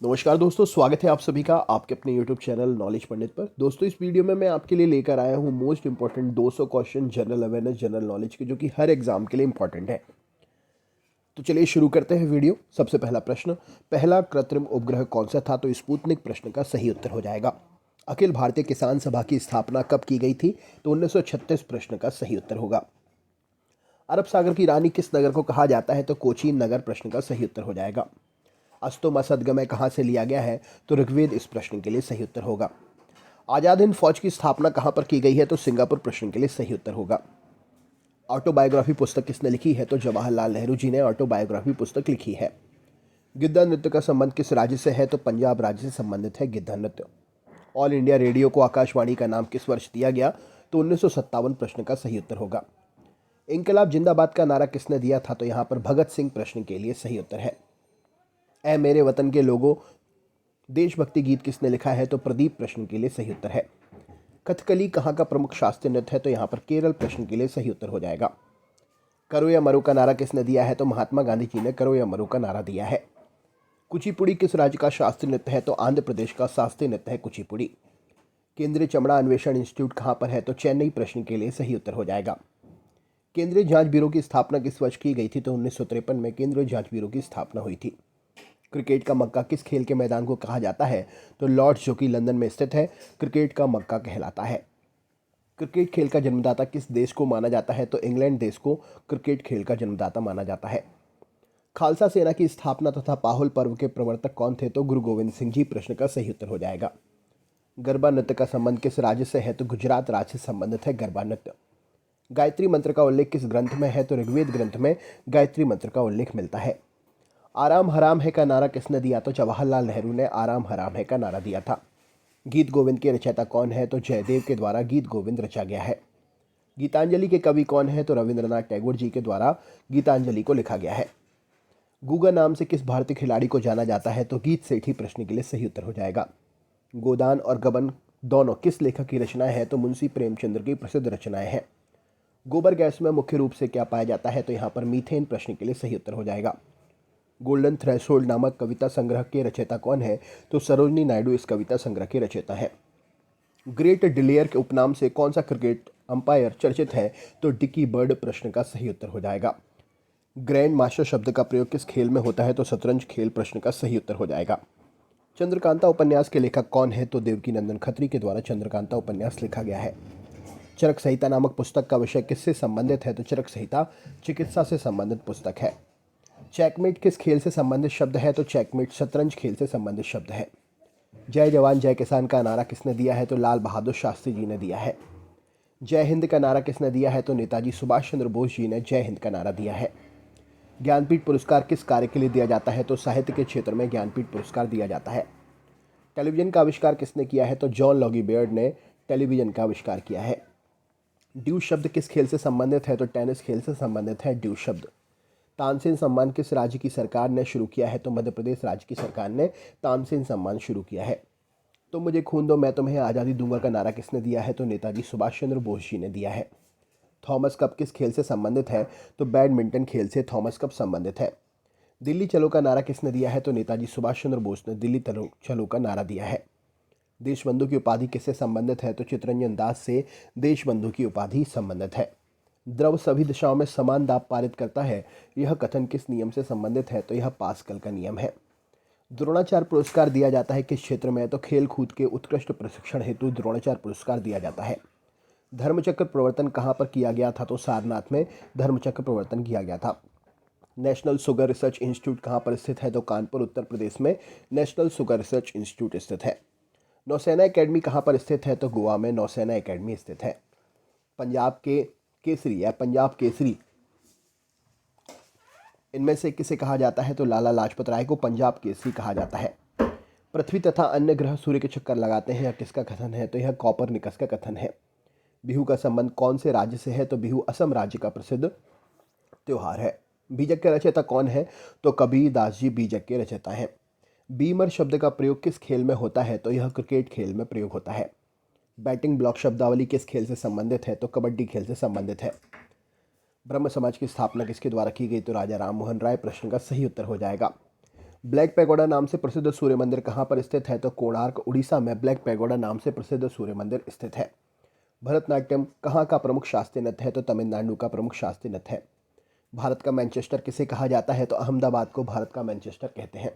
नमस्कार दोस्तों, स्वागत है आप सभी का आपके अपने YouTube चैनल नॉलेज पंडित पर। दोस्तों, इस वीडियो में मैं आपके लिए लेकर आया हूँ most important 200 question general awareness general knowledge के, जो कि हर एग्जाम के लिए इंपॉर्टेंट है। तो चलिए शुरू करते हैं वीडियो। सबसे पहला प्रश्न, पहला कृत्रिम उपग्रह कौन सा था? तो स्पुतनिक प्रश्न का सही उत्तर हो जाएगा। अखिल भारतीय किसान सभा की स्थापना कब की गई थी? तो 1936 प्रश्न का सही उत्तर होगा। अरब सागर की रानी किस नगर को कहा जाता है? तो कोचीन नगर प्रश्न का सही उत्तर हो जाएगा। अस्तोमा सदगमय कहाँ से लिया गया है? तो ऋग्वेद इस प्रश्न के लिए सही उत्तर होगा। आजाद हिंद फौज की स्थापना कहाँ पर की गई है? तो सिंगापुर प्रश्न के लिए सही उत्तर होगा। ऑटोबायोग्राफी पुस्तक किसने लिखी है? तो जवाहरलाल नेहरू जी ने ऑटोबायोग्राफी पुस्तक लिखी है। गिद्धा नृत्य का संबंध किस राज्य से है? तो पंजाब राज्य से संबंधित है गिद्धा नृत्य। ऑल इंडिया रेडियो को आकाशवाणी का नाम किस वर्ष दिया गया? तो 1957 प्रश्न का सही उत्तर होगा। इंकलाब जिंदाबाद का नारा किसने दिया था? तो यहाँ पर भगत सिंह प्रश्न के लिए सही उत्तर है। ऐ मेरे वतन के लोगों देशभक्ति गीत किसने लिखा है? तो प्रदीप प्रश्न के लिए सही उत्तर है। कथकली कहाँ का प्रमुख शास्त्रीय नृत्य है? तो यहाँ पर केरल प्रश्न के लिए सही उत्तर हो जाएगा। करो या मरो का नारा किसने दिया है? तो महात्मा गांधी जी ने करो या मरो का नारा दिया है। कुचिपुड़ी किस राज्य का शास्त्रीय नृत्य है? तो आंध्र प्रदेश का शास्त्रीय नृत्य है कुचिपुड़ी। केंद्रीय चमड़ा अन्वेषण इंस्टीट्यूट कहाँ पर है? तो चेन्नई प्रश्न के लिए सही उत्तर हो जाएगा। केंद्रीय जांच ब्यूरो की स्थापना किस वर्ष की गई थी? तो 1953 में केंद्रीय जांच ब्यूरो की स्थापना हुई थी। क्रिकेट का मक्का किस खेल के मैदान को कहा जाता है? तो लॉर्ड्स, जो कि लंदन में स्थित है, क्रिकेट का मक्का कहलाता है। क्रिकेट खेल का जन्मदाता किस देश को माना जाता है? तो इंग्लैंड देश को क्रिकेट खेल का जन्मदाता माना जाता है। खालसा सेना की स्थापना तथा पाहुल पर्व के प्रवर्तक कौन थे? तो गुरु गोविंद सिंह जी प्रश्न का सही उत्तर हो जाएगा। गरबा नृत्य का संबंध किस राज्य से है? तो गुजरात राज्य से संबंधित है गरबा नृत्य। गायत्री मंत्र का उल्लेख किस ग्रंथ में है? तो ऋग्वेद ग्रंथ में गायत्री मंत्र का उल्लेख मिलता है। आराम हराम है का नारा किसने दिया? तो जवाहरलाल नेहरू ने आराम हराम है का नारा दिया था। गीत गोविंद के रचयिता कौन है? तो जयदेव के द्वारा गीत गोविंद रचा गया है। गीतांजलि के कवि कौन है? तो रविंद्रनाथ टैगोर जी के द्वारा गीतांजलि को लिखा गया है। गूगा नाम से किस भारतीय खिलाड़ी को जाना जाता है? तो गीत सेठी प्रश्न के लिए सही उत्तर हो जाएगा। गोदान और गबन दोनों किस लेखक की रचनाएं हैं? तो मुंशी प्रेमचंद्र की प्रसिद्ध रचनाएं हैं। गोबर गैस में मुख्य रूप से क्या पाया जाता है? तो यहाँ पर मीथेन प्रश्न के लिए सही उत्तर हो जाएगा। गोल्डन थ्रेशोल्ड नामक कविता संग्रह के रचयिता कौन है? तो सरोजनी नायडू इस कविता संग्रह के रचयिता है। ग्रेट डिलेयर के उपनाम से कौन सा क्रिकेट अंपायर चर्चित है? तो डिकी बर्ड प्रश्न का सही उत्तर हो जाएगा। ग्रैंड मास्टर शब्द का प्रयोग किस खेल में होता है? तो शतरंज खेल प्रश्न का सही उत्तर हो जाएगा। चंद्रकांता उपन्यास के लेखक कौन है? तो देवकी नंदन खत्री के द्वारा चंद्रकांता उपन्यास लिखा गया है। चरक संहिता नामक पुस्तक का विषय किससे संबंधित है? तो चरक संहिता चिकित्सा से संबंधित पुस्तक है। चेकमेट किस खेल से संबंधित शब्द है? तो चेकमेट शतरंज खेल से संबंधित शब्द है। जय जवान जय किसान का नारा किसने दिया है? तो लाल बहादुर शास्त्री जी ने दिया है। जय हिंद का नारा किसने दिया है? तो नेताजी सुभाष चंद्र बोस जी ने जय हिंद का नारा दिया है। ज्ञानपीठ पुरस्कार किस कार्य के लिए दिया जाता है? तो साहित्य के क्षेत्र में ज्ञानपीठ पुरस्कार दिया जाता है। टेलीविजन का आविष्कार किसने किया है? तो जॉन लॉगी बेयर्ड ने टेलीविजन का आविष्कार किया है। ड्यू शब्द किस खेल से संबंधित है? तो टेनिस खेल से संबंधित है ड्यू शब्द। तानसेन सम्मान किस राज्य की सरकार ने शुरू किया है? तो मध्य प्रदेश राज्य की सरकार ने तानसेन सम्मान शुरू किया है। तो मुझे खून दो मैं तुम्हें आज़ादी दूंगा का नारा किसने दिया है? तो नेताजी सुभाष चंद्र बोस जी ने दिया है। थॉमस कप किस खेल से संबंधित है? तो बैडमिंटन खेल से थॉमस कप संबंधित है। दिल्ली चलो का नारा किसने दिया है? तो नेताजी सुभाष चंद्र बोस ने दिल्ली चलो का नारा दिया है। देशबंधु की उपाधि किससे संबंधित है? तो चित्तरंजन दास से देशबंधु की उपाधि संबंधित है। द्रव सभी दिशाओं में समान दाब पारित करता है, यह कथन किस नियम से संबंधित है? तो यह पास्कल का नियम है। द्रोणाचार्य पुरस्कार दिया जाता है किस क्षेत्र में? तो खेल कूद के उत्कृष्ट प्रशिक्षण हेतु द्रोणाचार्य पुरस्कार दिया जाता है। धर्मचक्र प्रवर्तन कहाँ पर किया गया था? तो सारनाथ में धर्मचक्र प्रवर्तन किया गया था। नेशनल शुगर रिसर्च इंस्टीट्यूट कहाँ पर स्थित है? तो कानपुर उत्तर प्रदेश में नेशनल शुगर रिसर्च इंस्टीट्यूट स्थित है। नौसेना एकेडमी कहाँ पर स्थित है? तो गोवा में नौसेना एकेडमी स्थित है। पंजाब के केसरी या पंजाब केसरी इनमें से किसे कहा जाता है? तो लाला लाजपत राय को पंजाब केसरी कहा जाता है। पृथ्वी तथा अन्य ग्रह सूर्य के चक्कर लगाते हैं, यह किसका कथन है? तो यह कॉपरनिकस का कथन है। बिहू का संबंध कौन से राज्य से है? तो बिहू असम राज्य का प्रसिद्ध त्योहार है। बीजक के रचयिता कौन है? तो कबीर दास जी बीजक के रचयिता हैं। बीमर शब्द का प्रयोग किस खेल में होता है? तो यह क्रिकेट खेल में प्रयोग होता है। बैटिंग ब्लॉक शब्दावली किस खेल से संबंधित है? तो कबड्डी खेल से संबंधित है। ब्रह्म समाज की स्थापना किसके द्वारा की गई? तो राजा राम मोहन राय प्रश्न का सही उत्तर हो जाएगा। ब्लैक पैगोडा नाम से प्रसिद्ध सूर्य मंदिर कहाँ पर स्थित है? तो कोणार्क उड़ीसा में ब्लैक पैगोडा नाम से प्रसिद्ध सूर्य मंदिर स्थित है। भरतनाट्यम कहाँ का प्रमुख शास्त्रीय नृत्य है? तो तमिलनाडु का प्रमुख शास्त्रीय नृत्य है। भारत का मैनचेस्टर किसे कहा जाता है? तो अहमदाबाद को भारत का मैनचेस्टर कहते हैं।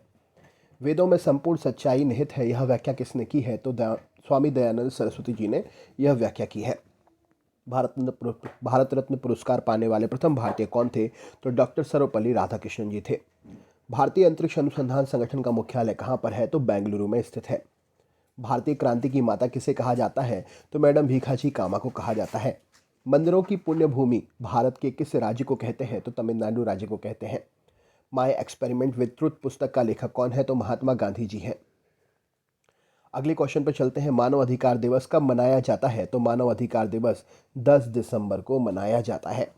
वेदों में संपूर्ण सच्चाई निहित है, यह व्याख्या किसने की है? तो स्वामी दयानंद सरस्वती जी ने यह व्याख्या की है। भारत रत्न पुरस्कार पाने वाले प्रथम भारतीय कौन थे? तो डॉक्टर सर्वपल्ली राधाकृष्णन जी थे। भारतीय अंतरिक्ष अनुसंधान संगठन का मुख्यालय कहाँ पर है? तो बेंगलुरु में स्थित है। भारतीय क्रांति की माता किसे कहा जाता है? तो मैडम भीखाजी कामा को कहा जाता है। मंदिरों की पुण्य भूमि भारत के किस राज्य को कहते हैं? तो तमिलनाडु राज्य को कहते हैं। माय एक्सपेरिमेंट विद ट्रुथ पुस्तक का लेखक कौन है? तो महात्मा गांधी जी हैं। अगले क्वेश्चन पर चलते हैं। मानव अधिकार दिवस कब मनाया जाता है? तो मानव अधिकार दिवस 10 दिसंबर को मनाया जाता है।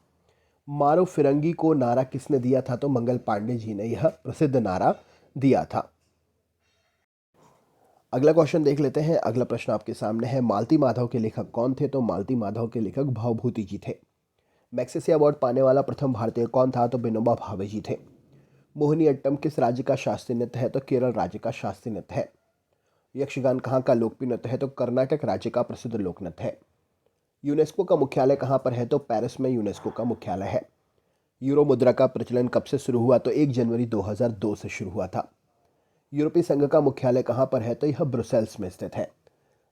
मारो फिरंगी को नारा किसने दिया था? तो मंगल पांडे जी ने यह प्रसिद्ध नारा दिया था। अगला क्वेश्चन देख लेते हैं। अगला प्रश्न आपके सामने है। मालती माधव के लेखक कौन थे? तो मालती माधव के लेखक भावभूति जी थे। मैग्सेसे अवार्ड पाने वाला प्रथम भारतीय कौन था? तो विनोबा भावे जी थे। मोहिनी अट्टम किस राज्य का शास्त्रीय नृत्य है? तो केरल राज्य का शास्त्रीय नृत्य है। यक्षगान कहाँ का लोकप्रिय नृत्य है? तो कर्नाटक राज्य का प्रसिद्ध लोक नृत्य है। यूनेस्को का मुख्यालय कहाँ पर है? तो पेरिस में यूनेस्को का मुख्यालय है। यूरो मुद्रा का प्रचलन कब से शुरू हुआ? तो 1 जनवरी 2002 से शुरू हुआ था। यूरोपीय संघ का मुख्यालय कहाँ पर है? तो यह ब्रुसेल्स में स्थित है।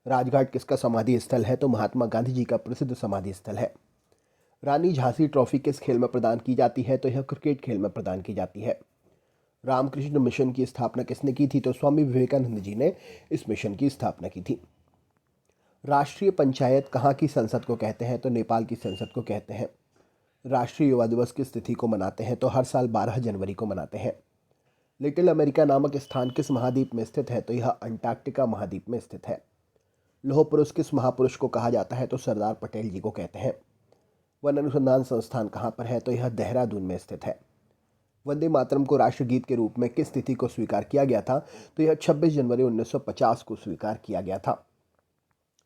राजघाट किसका समाधि स्थल है? तो महात्मा गांधी जी का प्रसिद्ध समाधि स्थल है। रानी झांसी ट्रॉफी किस खेल में प्रदान की जाती है? तो यह क्रिकेट खेल में प्रदान की जाती है। रामकृष्ण मिशन की स्थापना किसने की थी? तो स्वामी विवेकानंद जी ने इस मिशन की स्थापना की थी। राष्ट्रीय पंचायत कहाँ की संसद को कहते हैं? तो नेपाल की संसद को कहते हैं। राष्ट्रीय युवा दिवस किस तिथि को मनाते हैं? तो हर साल 12 जनवरी को मनाते हैं। लिटिल अमेरिका नामक स्थान किस महाद्वीप में स्थित है? तो यह अंटार्कटिका महाद्वीप में स्थित है। लौह पुरुष किस महापुरुष को कहा जाता है? तो सरदार पटेल जी को कहते हैं। वन अनुसंधान संस्थान कहाँ पर है? तो यह देहरादून में स्थित है। वंदे मातरम को राष्ट्रगीत के रूप में किस तिथि को स्वीकार किया गया था? तो यह 26 जनवरी 1950 को स्वीकार किया गया था।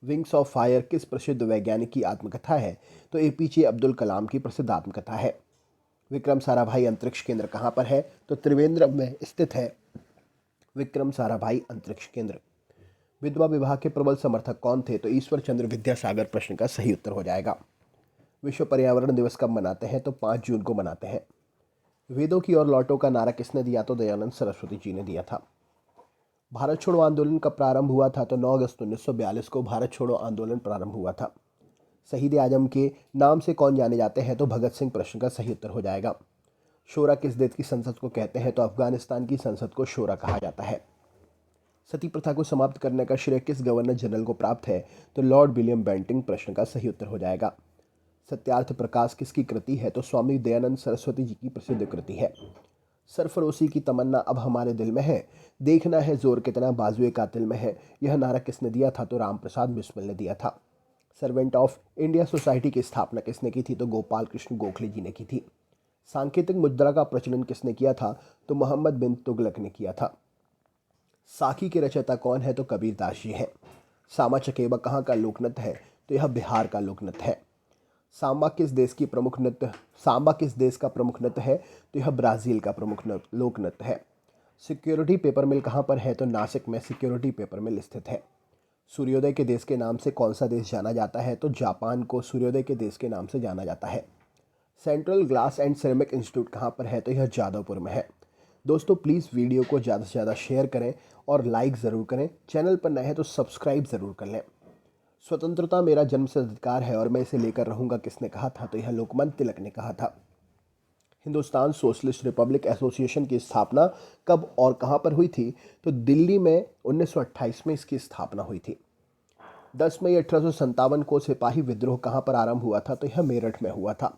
विंग्स ऑफ फायर किस प्रसिद्ध वैज्ञानिक की आत्मकथा है? तो एपीजे अब्दुल कलाम की प्रसिद्ध आत्मकथा है। विक्रम साराभाई अंतरिक्ष केंद्र कहाँ पर है? तो त्रिवेंद्रम में स्थित है विक्रम साराभाई अंतरिक्ष केंद्र। विधवा विवाह के प्रबल समर्थक कौन थे? तो ईश्वर चंद्र विद्यासागर प्रश्न का सही उत्तर हो जाएगा। विश्व पर्यावरण दिवस कब मनाते हैं? तो 5 जून को मनाते हैं। वेदों की ओर लौटो का नारा किसने दिया? तो दयानंद सरस्वती जी ने दिया था। भारत छोड़ो आंदोलन कब प्रारंभ हुआ था? तो 9 अगस्त 1942 को भारत छोड़ो आंदोलन प्रारंभ हुआ था। शहीद आजम के नाम से कौन जाने जाते हैं? तो भगत सिंह प्रश्न का सही उत्तर हो जाएगा। शोरा किस देश की संसद को कहते हैं? तो अफगानिस्तान की संसद को शोरा कहा जाता है। सती प्रथा को समाप्त करने का श्रेय किस गवर्नर जनरल को प्राप्त है? तो लॉर्ड विलियम बेंटिंग प्रश्न का सही उत्तर हो जाएगा। सत्यार्थ प्रकाश किसकी कृति है? तो स्वामी दयानंद सरस्वती जी की प्रसिद्ध कृति है। सरफरोशी की तमन्ना अब हमारे दिल में है, देखना है जोर कितना बाजुए कातिल में है, यह नारा किसने दिया था? तो रामप्रसाद बिस्मिल ने दिया था। सर्वेंट ऑफ इंडिया सोसाइटी की स्थापना किसने की थी? तो गोपाल कृष्ण गोखले जी ने की थी। सांकेतिक मुद्रा का प्रचलन किसने किया था? तो मोहम्मद बिन तुगलक ने किया था। साखी के रचयिता कौन है? तो कबीर दास जी हैं। सामा चकेबा कहाँ का लोकनृत्य है? तो यह बिहार का लोकनृत्य है। सांबा किस देश की प्रमुख नृत्य सांबा किस देश का प्रमुख नृत्य है? तो यह ब्राज़ील का प्रमुख लोक नृत्य है। सिक्योरिटी पेपर मिल कहाँ पर है? तो नासिक में सिक्योरिटी पेपर मिल स्थित है। सूर्योदय के देश के नाम से कौन सा देश जाना जाता है? तो जापान को सूर्योदय के देश के नाम से जाना जाता है। Central glass and ceramic institute कहाँ पर है? तो यह जादवपुर में है। दोस्तों प्लीज़ वीडियो को ज़्यादा से ज़्यादा शेयर करें और लाइक ज़रूर करें। चैनल पर नए हैं तो सब्सक्राइब ज़रूर कर लें। स्वतंत्रता मेरा जन्मसिद्ध अधिकार है और मैं इसे लेकर रहूँगा किसने कहा था? तो यह लोकमान्य तिलक ने कहा था। हिंदुस्तान सोशलिस्ट रिपब्लिक एसोसिएशन की स्थापना कब और कहाँ पर हुई थी? तो दिल्ली में 1928 में इसकी स्थापना हुई थी। 10 मई 1857 को सिपाही विद्रोह कहाँ पर आरंभ हुआ था? तो यह मेरठ में हुआ था।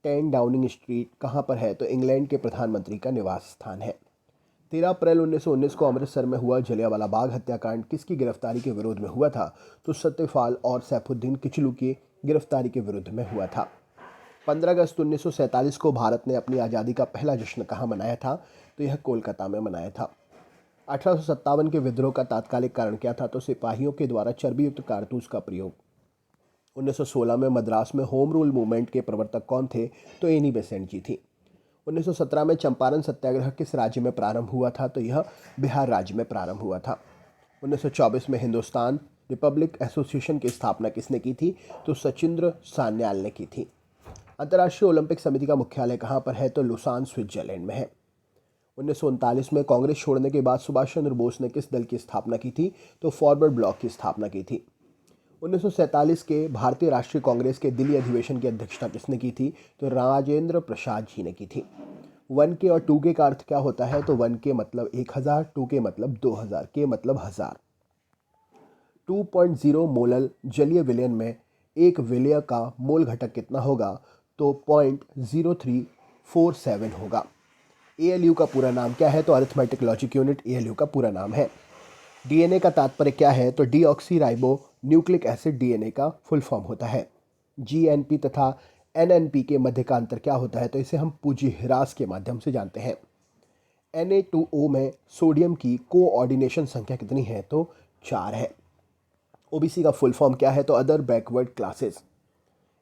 10 डाउनिंग स्ट्रीट कहाँ पर है? तो इंग्लैंड के प्रधानमंत्री का निवास स्थान है। 13 अप्रैल 1919 को अमृतसर में हुआ जलियांवाला बाग हत्याकांड किसकी गिरफ्तारी के विरोध में हुआ था? तो सत्यपाल और सैफुद्दीन किचलू की गिरफ्तारी के विरुद्ध में हुआ था। 15 अगस्त 1947 को भारत ने अपनी आज़ादी का पहला जश्न कहाँ मनाया था? तो यह कोलकाता में मनाया था। 1857 के विद्रोह का तात्कालिक कारण क्या था? तो सिपाहियों के द्वारा चर्बीयुक्त कारतूस का प्रयोग। 1916 में मद्रास में होम रूल मूवमेंट के प्रवर्तक कौन थे? तो एनी बेसेंट जी थी। 1917 में चंपारण सत्याग्रह किस राज्य में प्रारंभ हुआ था? तो यह बिहार राज्य में प्रारंभ हुआ था। 1924 में हिंदुस्तान रिपब्लिक एसोसिएशन की स्थापना किसने की थी? तो सचिंद्र सान्याल ने की थी। अंतर्राष्ट्रीय ओलंपिक समिति का मुख्यालय कहाँ पर है? तो लुसान स्विट्जरलैंड में है। 1939 में कांग्रेस छोड़ने के बाद सुभाष चंद्र बोस ने किस दल की स्थापना की थी? तो फॉरवर्ड ब्लॉक की स्थापना की थी। 1947 के भारतीय राष्ट्रीय कांग्रेस के दिल्ली अधिवेशन की अध्यक्षता किसने की थी? तो राजेंद्र प्रसाद जी ने की थी। 1K और 2K का अर्थ क्या होता है? तो 1K मतलब 1000, 2K मतलब 2000, K मतलब 1000। 2.0 मोलल जलीय विलयन में एक विलय का मोल घटक कितना होगा? तो 0.0347 होगा। ALU का पूरा नाम क्या है? तो अरिथमेटिक लॉजिक यूनिट ALU का पूरा नाम है। DNA का तात्पर्य क्या है? तो deoxy ribo nucleic acid DNA का फुल फॉर्म होता है। GNP तथा NNP के मध्य का अंतर क्या होता है? तो इसे हम पूंजीह्रास के माध्यम से जानते हैं। Na2O में सोडियम की कोऑर्डिनेशन संख्या कितनी है? तो 4 है। OBC का फुल फॉर्म क्या है? तो अदर बैकवर्ड क्लासेस।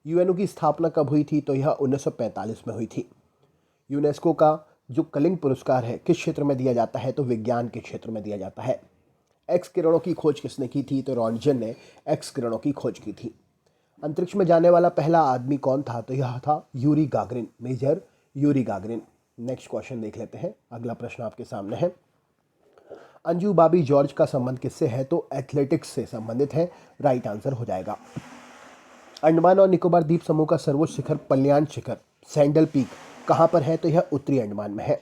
यूएनओ की स्थापना कब हुई थी? तो यह 1945 में हुई थी। यूनेस्को का जो कलिंग पुरस्कार है किस क्षेत्र में दिया जाता है? तो विज्ञान के क्षेत्र में दिया जाता है। एक्स किरणों की खोज किसने की थी? तो रॉन्टजन ने एक्स किरणों की खोज की थी। अंतरिक्ष में जाने वाला पहला आदमी कौन था? तो यह था Yuri Gagarin, major Yuri Gagarin. Next question देख लेते हैं। अगला प्रश्न आपके सामने है। अंजू बाबी जॉर्ज का संबंध किससे है? तो एथलेटिक्स से संबंधित है। राइट आंसर हो जाएगा। अंडमान और निकोबार द्वीप समूह का सर्वोच्च शिखर पल्याण शिखर सैंडल पीक कहाँ पर है? तो यह उत्तरी अंडमान में है।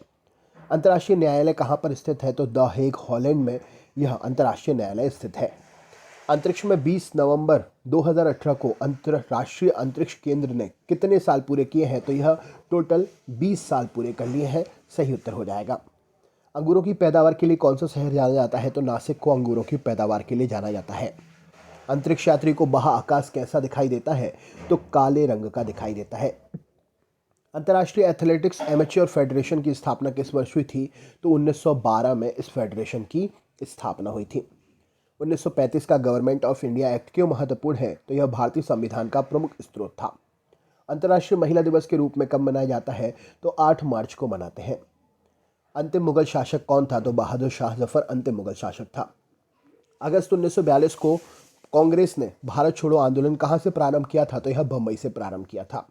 अंतर्राष्ट्रीय न्यायालय कहाँ पर स्थित है? तो द हेग हॉलैंड में यह अंतर्राष्ट्रीय न्यायालय स्थित है। अंतरिक्ष में 20 नवंबर 2018 को अंतर्राष्ट्रीय अंतरिक्ष केंद्र ने कितने साल पूरे किए हैं? तो यह टोटल 20 साल पूरे कर लिए हैं। सही उत्तर हो जाएगा। अंगूरों की पैदावार के लिए कौन सा शहर जाना जाता है? तो नासिक को अंगूरों की पैदावार के लिए जाना जाता है। अंतरिक्ष यात्री को बाह्य आकाश कैसा दिखाई देता है? तो काले रंग का दिखाई देता है। अंतर्राष्ट्रीय एथलेटिक्स एमेच्योर फेडरेशन की स्थापना किस वर्ष हुई थी? तो 1912 में इस फेडरेशन की स्थापना हुई थी। 1935 का गवर्नमेंट ऑफ इंडिया एक्ट क्यों महत्वपूर्ण है? तो यह भारतीय संविधान का प्रमुख स्रोत था। अंतर्राष्ट्रीय महिला दिवस के रूप में कब मनाया जाता है? तो 8 मार्च को मनाते हैं। अंतिम मुगल शासक कौन था? तो बहादुर शाह जफर अंतिम मुगल शासक था। अगस्त 1942 को कांग्रेस ने भारत छोड़ो आंदोलन कहाँ से प्रारंभ किया था? तो यह बम्बई से प्रारंभ किया था।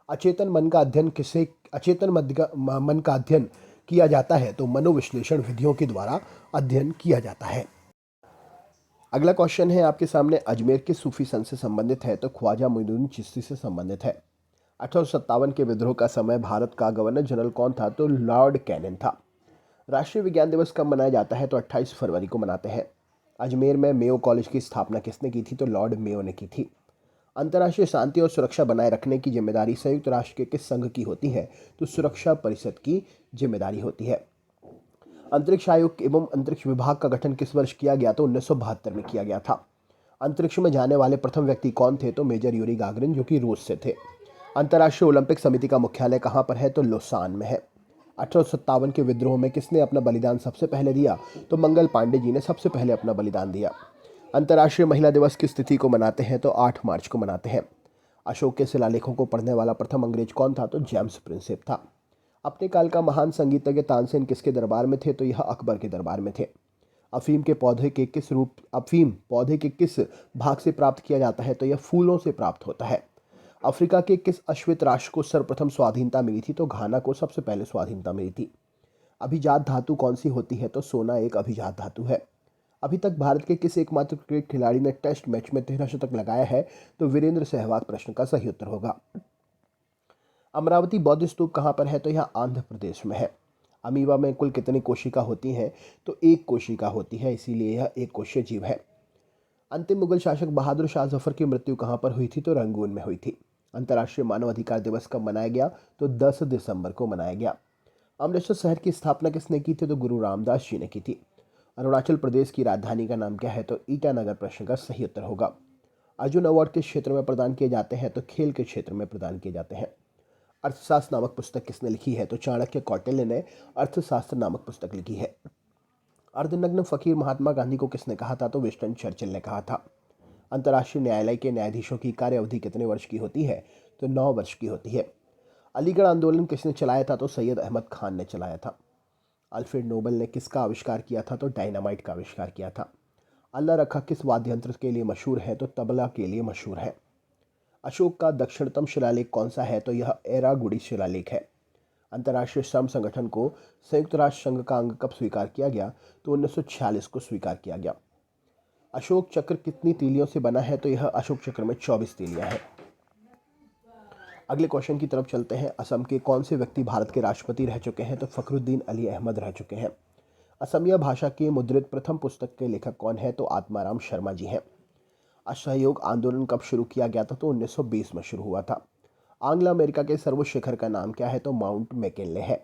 अचेतन मन का अध्ययन किसे अचेतन मन का अध्ययन किया जाता है? तो मनोविश्लेषण विधियों के द्वारा अध्ययन किया जाता है। अगला क्वेश्चन है आपके सामने, अजमेर के सूफी संत से संबंधित है। तो ख्वाजा मोइनुद्दीन चिश्ती से संबंधित है। 1857 के विद्रोह का समय भारत का गवर्नर जनरल कौन था? तो लॉर्ड कैनिंग था। राष्ट्रीय विज्ञान दिवस कब मनाया जाता है? तो 28 फरवरी को मनाते हैं। अजमेर में मेयो कॉलेज की स्थापना किसने की थी? तो लॉर्ड मेयो ने की थी। अंतर्राष्ट्रीय शांति और सुरक्षा बनाए रखने की जिम्मेदारी संयुक्त राष्ट्र के किस संघ की होती है? तो सुरक्षा परिषद की जिम्मेदारी होती है। अंतरिक्ष आयोग एवं अंतरिक्ष विभाग का गठन किस वर्ष किया गया? तो 1972 में किया गया था। अंतरिक्ष में जाने वाले प्रथम व्यक्ति कौन थे? तो मेजर यूरी गागरिन, जो कि रूस से थे। अंतर्राष्ट्रीय ओलंपिक समिति का मुख्यालय कहाँ पर है? तो लुसान में है। 1857 के विद्रोह में किसने अपना बलिदान सबसे पहले दिया? तो मंगल पांडे जी ने सबसे पहले अपना बलिदान दिया। अंतर्राष्ट्रीय महिला दिवस की तिथि को मनाते हैं? तो 8 मार्च को मनाते हैं। अशोक के शिलालेखों को पढ़ने वाला प्रथम अंग्रेज कौन था? तो जेम्स प्रिंसेप था। अपने काल का महान संगीतज्ञ तानसेन किसके दरबार में थे? तो यह अकबर के दरबार में थे। अफीम पौधे के किस भाग से प्राप्त किया जाता है? तो यह फूलों से प्राप्त होता है। अफ्रीका के किस अश्वेत राष्ट्र को सर्वप्रथम स्वाधीनता मिली थी? तो घाना को सबसे पहले स्वाधीनता मिली थी। अभिजात धातु कौन सी होती है? तो सोना एक अभिजात धातु है। अभी तक भारत के किस एकमात्र क्रिकेट खिलाड़ी ने टेस्ट मैच में 13 शतक लगाया है? तो वीरेंद्र सहवाग प्रश्न का सही उत्तर होगा। अमरावती बौद्ध स्तूप कहाँ पर है? तो यह आंध्र प्रदेश में है। अमीबा में कुल कितनी कोशिका होती हैं? तो एक कोशिका होती है, इसीलिए यह एक कोशीय जीव है। अंतिम मुगल शासक बहादुर शाह जफर की मृत्यु कहाँ पर हुई थी? तो रंगून में हुई थी। अंतर्राष्ट्रीय मानव अधिकार दिवस कब मनाया गया? तो 10 दिसंबर को मनाया गया। अमृतसर शहर की स्थापना किसने की थी? तो गुरु रामदास जी ने की थी। अरुणाचल प्रदेश की राजधानी का नाम क्या है? तो ईटानगर प्रश्न का सही उत्तर होगा। अर्जुन अवार्ड किस क्षेत्र में प्रदान किए जाते हैं? तो खेल के क्षेत्र में प्रदान किए जाते हैं। अर्थशास्त्र नामक पुस्तक किसने लिखी है? तो चाणक्य कौटिल्य ने अर्थशास्त्र नामक पुस्तक लिखी है। अर्धनग्न फकीर महात्मा गांधी को किसने कहा था? तो विंस्टन चर्चिल ने कहा था। अंतर्राष्ट्रीय न्यायालय के न्यायाधीशों की कार्य अवधि कितने वर्ष की होती है? तो 9 वर्ष की होती है। अलीगढ़ आंदोलन किसने चलाया था? तो सैयद अहमद खान ने चलाया था। अल्फ्रेड नोबेल ने किसका आविष्कार किया था? तो डायनामाइट का आविष्कार किया था। अल्लाह रखा किस वाद्य यंत्र के लिए मशहूर है? तो तबला के लिए मशहूर है। अशोक का दक्षिणतम शिलालेख कौन सा है? तो यह एरागुडी शिलालेख है। अंतर्राष्ट्रीय श्रम संगठन को संयुक्त राष्ट्र संघ का अंग कब स्वीकार किया गया? तो 1946 को स्वीकार किया गया। अशोक चक्र कितनी तीलियों से बना है? तो यह अशोक चक्र में 24 तीलियां हैं। अगले क्वेश्चन की तरफ चलते हैं। असम के कौन से व्यक्ति भारत के राष्ट्रपति रह चुके हैं? तो फखरुद्दीन अली अहमद रह चुके हैं। असमिया भाषा की मुद्रित प्रथम पुस्तक के लेखक कौन है? तो आत्माराम शर्मा जी हैं। असहयोग आंदोलन कब शुरू किया गया था? तो 1920 में शुरू हुआ था। आंग्ल अमेरिका के सर्वोच्च शिखर का नाम क्या है? तो माउंट मैकिनले है।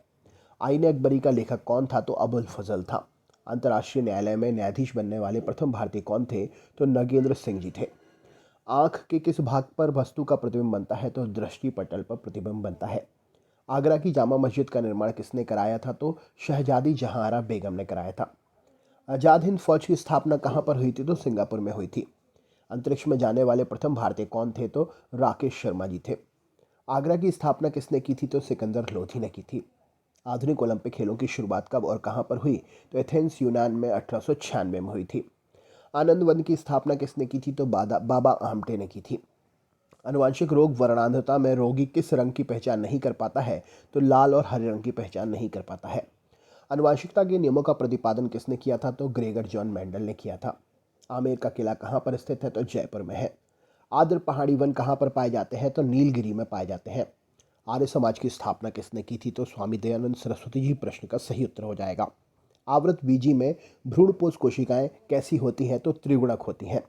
आईने अकबरी का लेखक कौन था? तो अबुल फजल था। अंतर्राष्ट्रीय न्यायालय में न्यायाधीश बनने वाले प्रथम भारतीय कौन थे? तो नगेंद्र सिंह जी थे। आंख के किस भाग पर वस्तु का प्रतिबिंब बनता है? तो दृष्टि पटल पर प्रतिबिंब बनता है। आगरा की जामा मस्जिद का निर्माण किसने कराया था? तो शहजादी जहांआरा बेगम ने कराया था। आजाद हिंद फौज की स्थापना कहाँ पर हुई थी? तो सिंगापुर में हुई थी। अंतरिक्ष में जाने वाले प्रथम भारतीय कौन थे? तो राकेश शर्मा जी थे। आगरा की स्थापना किसने की थी? तो सिकंदर लोधी ने की थी। आधुनिक ओलंपिक खेलों की शुरुआत कब और कहाँ पर हुई? तो एथेंस यूनान में 1896 में हुई थी। आनंद वन की स्थापना किसने की थी? तो बाबा आमटे ने की थी। आनुवांशिक रोग वर्णांधता में रोगी किस रंग की पहचान नहीं कर पाता है? तो लाल और हरे रंग की पहचान नहीं कर पाता है। आनुवांशिकता के नियमों का प्रतिपादन किसने किया था? तो ग्रेगर जॉन मेंडल ने किया था। आमेर का किला कहाँ पर स्थित है? तो जयपुर में है। आर्द्र पहाड़ी वन कहाँ पर पाए जाते हैं? तो नीलगिरी में पाए जाते हैं। आर्य समाज की स्थापना किसने की थी? तो स्वामी दयानंद सरस्वती जी। प्रश्न का सही उत्तर हो जाएगा। आवृत बीजी में भ्रूणपोष कोशिकाएं कैसी होती हैं? तो त्रिगुणक होती हैं।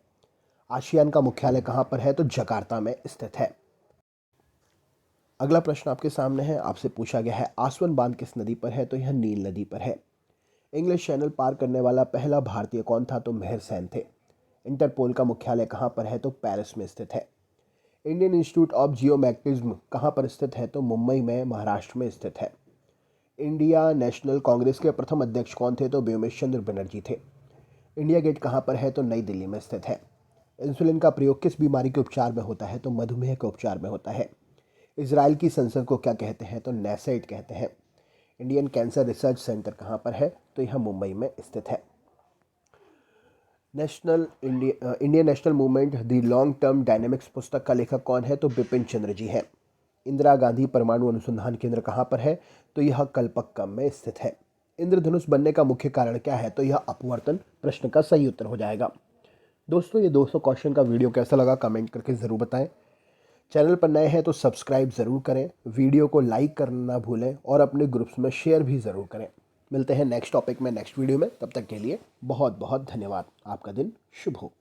आसियान का मुख्यालय कहाँ पर है? तो जकार्ता में स्थित है। अगला प्रश्न आपके सामने है। आपसे पूछा गया है आसवन बांध किस नदी पर है? तो यह नील नदी पर है। इंग्लिश चैनल पार करने वाला पहला भारतीय कौन था? तो मेहर सेन थे। इंटरपोल का मुख्यालय कहाँ पर है? तो पेरिस में स्थित है। इंडियन इंस्टीट्यूट ऑफ जियोमैग्नेटिज्म कहाँ पर स्थित है? तो मुंबई में महाराष्ट्र में स्थित है। इंडिया नेशनल कांग्रेस के प्रथम अध्यक्ष कौन थे? तो व्योमेश चंद्र बनर्जी थे। इंडिया गेट कहाँ पर है? तो नई दिल्ली में स्थित है। इंसुलिन का प्रयोग किस बीमारी के उपचार में होता है? तो मधुमेह के उपचार में होता है। इजराइल की संसद को क्या कहते हैं? तो नेसेट कहते हैं। इंडियन कैंसर रिसर्च सेंटर कहाँ पर है? तो यह मुंबई में स्थित है। Indian national movement the long term dynamics पुस्तक का लेखक कौन है? तो बिपिन चंद्र जी हैं। इंदिरा गांधी परमाणु अनुसंधान केंद्र कहाँ पर है? तो यह कलपक्कम में स्थित है। इंद्रधनुष बनने का मुख्य कारण क्या है? तो यह अपवर्तन। प्रश्न का सही उत्तर हो जाएगा। दोस्तों, ये 200 क्वेश्चन का वीडियो कैसा लगा कमेंट करके ज़रूर बताएं। चैनल पर नए हैं तो सब्सक्राइब ज़रूर करें, वीडियो को लाइक करना ना भूलें और अपने ग्रुप्स में शेयर भी ज़रूर करें। मिलते हैं नेक्स्ट टॉपिक में नेक्स्ट वीडियो में। तब तक के लिए बहुत बहुत धन्यवाद। आपका दिन शुभ हो।